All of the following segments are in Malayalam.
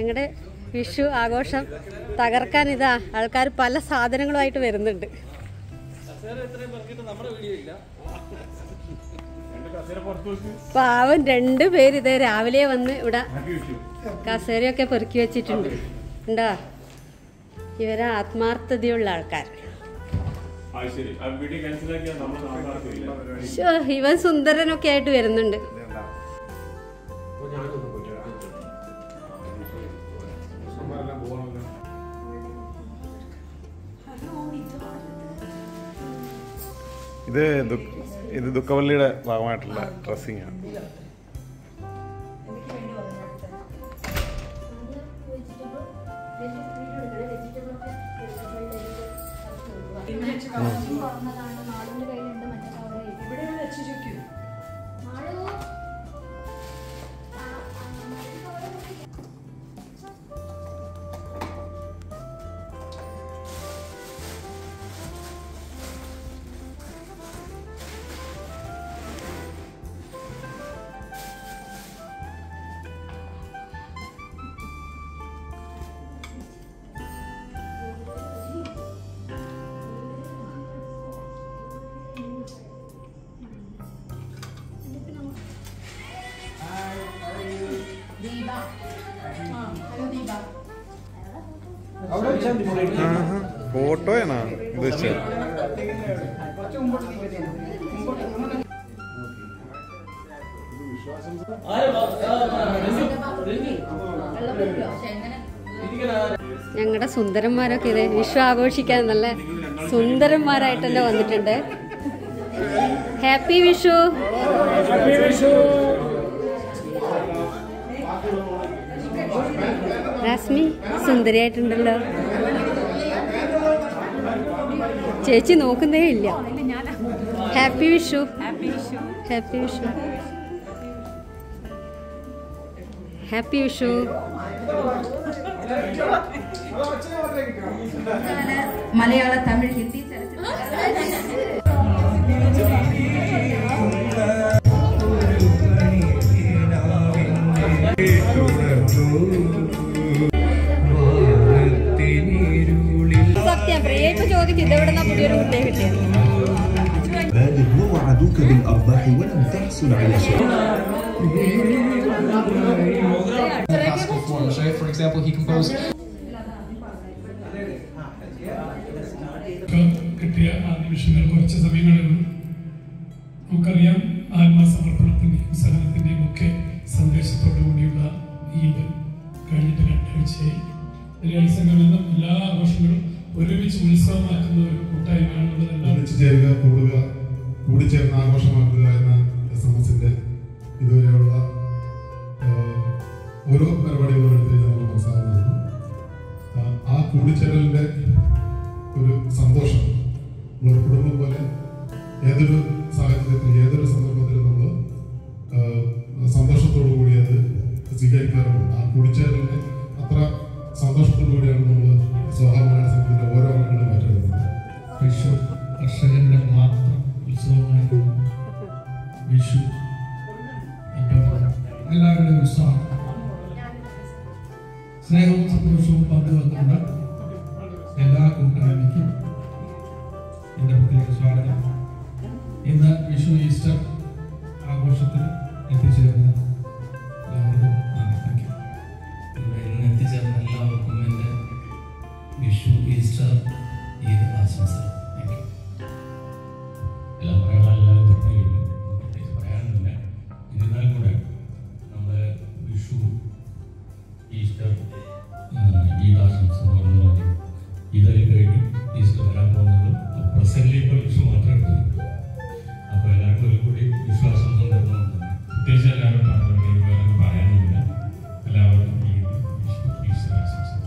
ഞങ്ങളുടെ വിഷു ആഘോഷം തകർക്കാൻ ഇതാ ആൾക്കാർ പല സാധനങ്ങളുമായിട്ട് വരുന്നുണ്ട്. പാവം 2 പേര് ഇതേ രാവിലെ വന്ന് ഇവിടെ കസേരയൊക്കെ പെറുക്കി വെച്ചിട്ടുണ്ട്. ഉണ്ടാ ഇവരെ ആത്മാർത്ഥതയുള്ള ആൾക്കാർ. ഇവൻ സുന്ദരനൊക്കെ ആയിട്ട് വരുന്നുണ്ട്. ഇത് ദുഃഖവള്ളിയുടെ ഭാഗമായിട്ടുള്ള ഡ്രസ്സിംഗ് ആണ്. ഫോട്ടോയാണോ ഉദ്ദേശിച്ചത്? ഞങ്ങളുടെ സുന്ദരന്മാരൊക്കെ ഇത് വിഷു ആഘോഷിക്കാൻ നല്ല സുന്ദരന്മാരായിട്ട് തന്നെ വന്നിട്ടുണ്ട്. ഹാപ്പി വിഷു. രാസ്മി സുന്ദരിയായിട്ടുണ്ടല്ലോ. ചേച്ചി നോക്കുന്നേ ഇല്ല. Happy Vishu. Happy Vishu. Happy Vishu. മലയാള തമിഴ് ഹിന്ദി സത്യം പ്രിയക്ക് ചോദിക്കും ഇതെവിടുന്ന പുതിയൊരു കുട്ടിയെ കിട്ടിയത്. وعدوك بالأرباح ولم تحصل على شيء. For example, he composed. കിട്ടിയ ആ നിമിഷങ്ങൾ കുറച്ച് സമയങ്ങളിൽ നമുക്കറിയാം ആത്മസമർപ്പണത്തിന്റെയും സഹനത്തിന്റെയും ഒക്കെ സന്ദേശത്തോടു കൂടിയുള്ള ഈദ് കഴിഞ്ഞിട്ട് 2 ആഴ്ചയായി. മലയാളി സംഘം എന്ന എല്ലാ ആഘോഷങ്ങളും ഒരുമിച്ച് ഉത്സവമാക്കുന്ന ഒരു കൂട്ടായ്മയാണുള്ളതെല്ലാം ചേരുക, കൂടുക, കൂടിച്ചേർന്ന് ആഘോഷമാക്കുക എന്ന SMS-ന്റെ ഇതുവരെയുള്ള ഓരോ പരിപാടികളും എടുത്ത് നമ്മൾ മനസ്സിലാകുന്നതാണ്. ആ കൂടിച്ചേരലിന്റെ ഒരു സന്തോഷം നമ്മളൊരു കുടുംബം പോലെ ഏതൊരു സാഹചര്യത്തിൽ ഏതൊരു സന്ദർഭത്തിലും നമ്മൾ സന്തോഷത്തോടു കൂടി അത് സ്വീകരിക്കാറുണ്ട്. ആ കൂടിച്ചേരലിനെ അത്ര സന്തോഷത്തോടു കൂടിയാണ് നമ്മൾ സ്വഭാവ സംഘത്തിന്റെ ഓരോ അംഗങ്ങളും ഏറ്റെടുക്കുന്നത്. വിഷു കർഷകന്റെ മാത്രം ഉത്സവമായിരുന്നു. വിഷു എല്ലാവരുടെയും ഉത്സവമാണ്. സ്നേഹവും സന്തോഷവും പങ്കുവെക്കുന്ന എല്ലാ കൂട്ടായ്മയ്ക്കും എൻ്റെ പ്രത്യേക സ്വാഗതം. ഇന്ന് വിഷു ഈസ്റ്റർ ആഘോഷത്തിൽ എത്തിച്ചേർന്ന എല്ലാവർക്കും നന്ദി. ഇന്ന് എത്തിച്ചേർന്ന എല്ലാവർക്കും എൻ്റെ വിഷു ഈസ്റ്റർ ഈദ് ആശംസകൾ. എല്ലാം പറയാനെല്ലാവരും പറഞ്ഞു കഴിഞ്ഞു, പ്രത്യേകിച്ച് പറയാനൊന്നുമില്ല. എന്നിരുന്നാൽ കൂടെ നമ്മൾ വിഷു ഈസ്റ്റർ ഈദ് ആശംസകൾ ഈദ് കഴിഞ്ഞു ഈസ്റ്റർ വരാൻ പോകുന്നുള്ളൂ. പ്രസന്റിൽ ഇപ്പോൾ വിഷു മാത്രമേ ഉള്ളൂ. അപ്പോൾ എല്ലാവർക്കും ഒരു കൂടി വിഷു ആശംസ തരുന്നുണ്ട്. പ്രത്യേകിച്ച് എല്ലാവരും വേറെ പറയാനൊന്നുമില്ല. എല്ലാവർക്കും ഈദ് ഈസ്റ്റർ ആശംസകൾ.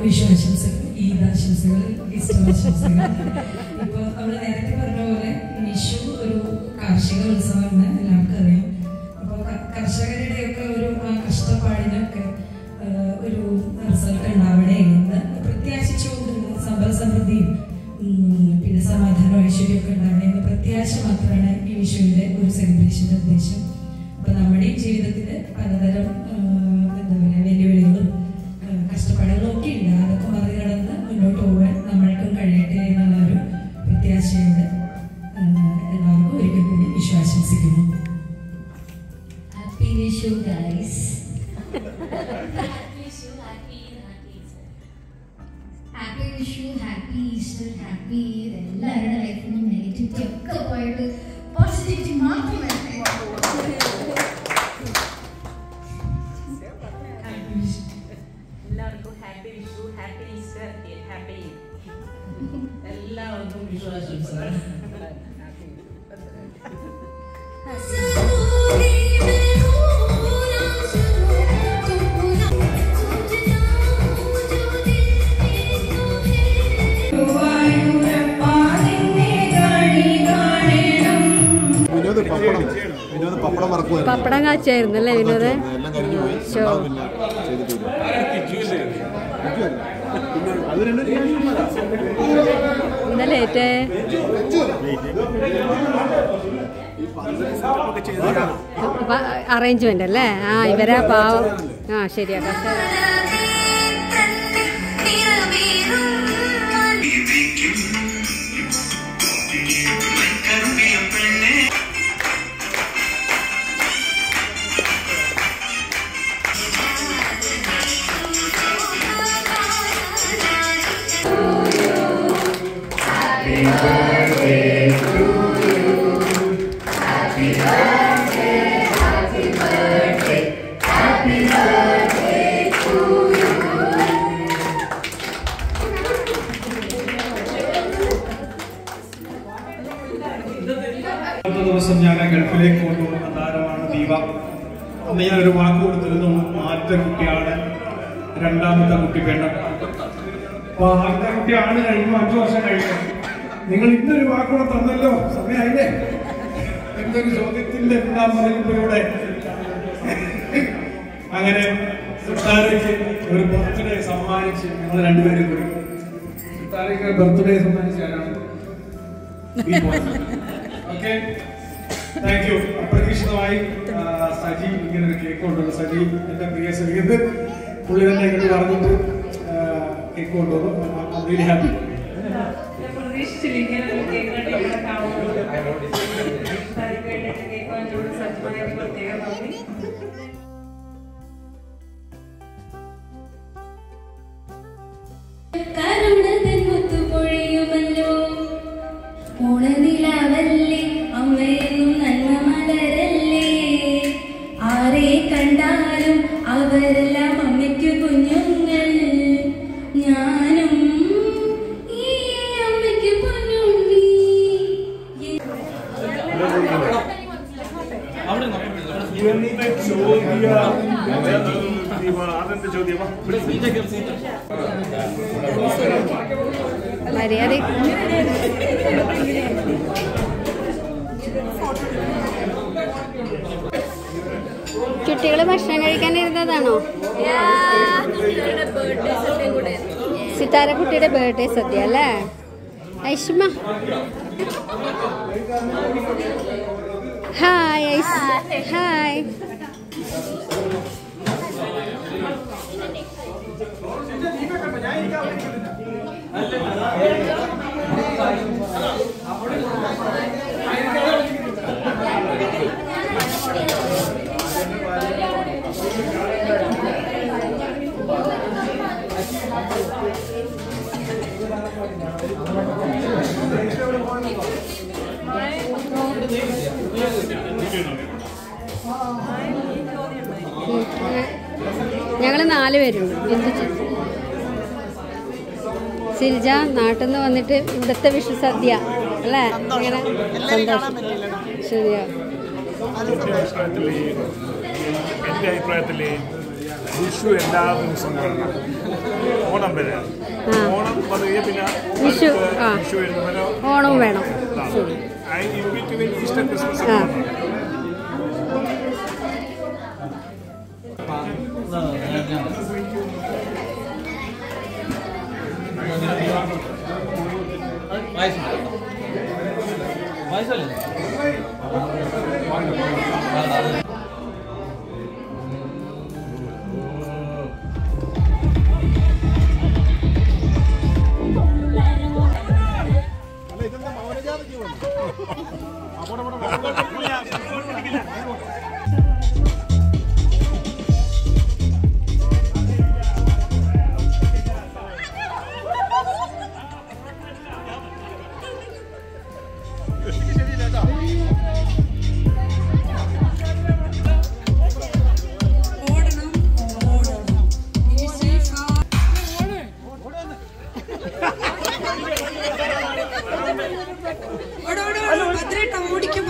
വിഷു ആശംസകൾ, ഈദ് ആശംസകൾ, ഈസ്റ്റർ ആശംസകൾ. ഇപ്പോൾ നമ്മൾ നേരത്തെ പറഞ്ഞ പോലെ വിഷു ഒരു കാർഷിക ഉത്സവമാണ്. എല്ലാവർക്കും അറിയാം. ഒരു റിസൾട്ട് ഉണ്ടാവണേ എന്ന് പ്രത്യാശിച്ചുകൊണ്ടിരുന്ന സമ്പൽ സമൃദ്ധിയും പിന്നെ സമാധാനം ഐശ്വര്യമൊക്കെ ഉണ്ടാവണേ എന്ന പ്രത്യാശ മാത്രമാണ് ഈ വിഷുവിന്റെ ഒരു സെലിബ്രേഷന്റെ ഉദ്ദേശം. അപ്പൊ നമ്മുടെയും ജീവിതത്തിൽ പലതരം എന്താ പറയുക വെല്ലുവിളികളും കഷ്ടപ്പാടുകളും ഒക്കെ ഉണ്ട്. അതൊക്കെ മറികടന്ന് മുന്നോട്ട് പോകാൻ നമ്മൾക്കും കഴിയട്ടെ എന്നുള്ള ഒരു പ്രത്യാശയോടെ എല്ലാവർക്കും ഒരിക്കൽ കൂടി വിശ്വാസിക്കുന്നു. Happy Vishu, guys. Happy Vishu, happy Easter. Happy Vishu, happy Easter, happy Eid. എല്ലാവരുടെ ലൈഫിൽ നിന്നും നെഗറ്റിവിറ്റി ഒക്കെ പോയിട്ട് പോസിറ്റിവിറ്റി മാത്രം വരട്ടെ. എല്ലാവർക്കും happy Vishu, happy Easter, happy Eid. എല്ലാവർക്കും വിഷു ആശംസകൾ. പപ്പടം കാച്ചായിരുന്നു അല്ലേ വിനോദ്? എന്താ ലേറ്റ്? അറേഞ്ച്മെന്റ് അല്ലേ? ആ ഇവരാ പാവം. ആ ശരിയാ. ദിവസം ഞാൻ ഗൾഫിലേക്ക് കൊണ്ടുപോകുന്ന താരമാണ് ദീപ. അന്ന് ഞാനൊരു വാക്ക് കൊടുത്തിരുന്നു, ആദ്യത്തെ കുട്ടിയാണ്, രണ്ടാമത്തെ കുട്ടി പെണ്ണ്. അപ്പൊ ആദ്യത്തെ കുട്ടിയാണ് കഴിയുമ്പോൾ 5 വർഷം കഴിയും. നിങ്ങൾ ഇന്നൊരു വാക്കുകൂടെ തന്നല്ലോ, സമയമായില്ലേ? എന്തൊരു ചോദ്യത്തിന്റെ എന്താ പറയുമ്പോഴൂടെ അങ്ങനെ സിത്താരയ്ക്ക് ഒരു ബർത്ത്ഡേ സമ്മാനിച്ച് ഞങ്ങൾ രണ്ടുപേരും കൂടി സിത്താരയ്ക്ക് ബർത്ത്ഡേ സമ്മാനിച്ചാലാണ്. Okay, thank you. അപ്രതീക്ഷിതമായി സജി ഇങ്ങനൊരു കേക്ക് കൊണ്ടുവന്നു. സജി എന്റെ പ്രിയ സുഹൃത്ത്, പുള്ളി തന്നെ ഇങ്ങോട്ട് പറഞ്ഞിട്ട് കേക്ക് കൊണ്ടുവന്നു. Really happy. ഓണനിലാവല്ലേ അമ്മയെന്നും നന്മ മലരല്ലേ, ആരെ കണ്ടാലും അവരെല്ലാം അമ്മയ്ക്കു കുഞ്ഞുങ്ങൾ, ഞാനും ഈ അമ്മയ്ക്ക് പൊന്നുണ്ണി. മര്യാദ കുട്ടികള് ഭക്ഷണം കഴിക്കാനിരുന്നതാണോ? സിത്താര കുട്ടിയുടെ ബർത്ത്ഡേ സദ്യ അല്ലേ? ഐഷ്മ ഹായ്. ഹായ്. ഞങ്ങള് 4 പേരുണ്ട്. സിൽജ നാട്ടിൽ നിന്ന് വന്നിട്ട് ഇവിടുത്തെ വിഷു സദ്യ അല്ലേ? അങ്ങനെ സന്തോഷം. ശരിയാ. എൻ്റെ അഭിപ്രായത്തിൽ വിഷു എല്ലാ ദിവസവും വരണം. ഓണം വരെ ഓണം വന്നു കഴിഞ്ഞാൽ പിന്നെ വിഷു വിഷു വരുന്നവരോ ഓണവും വേണം. ഈസ്റ്റർ ക്രിസ്മസ് ആ ഓടിക്കും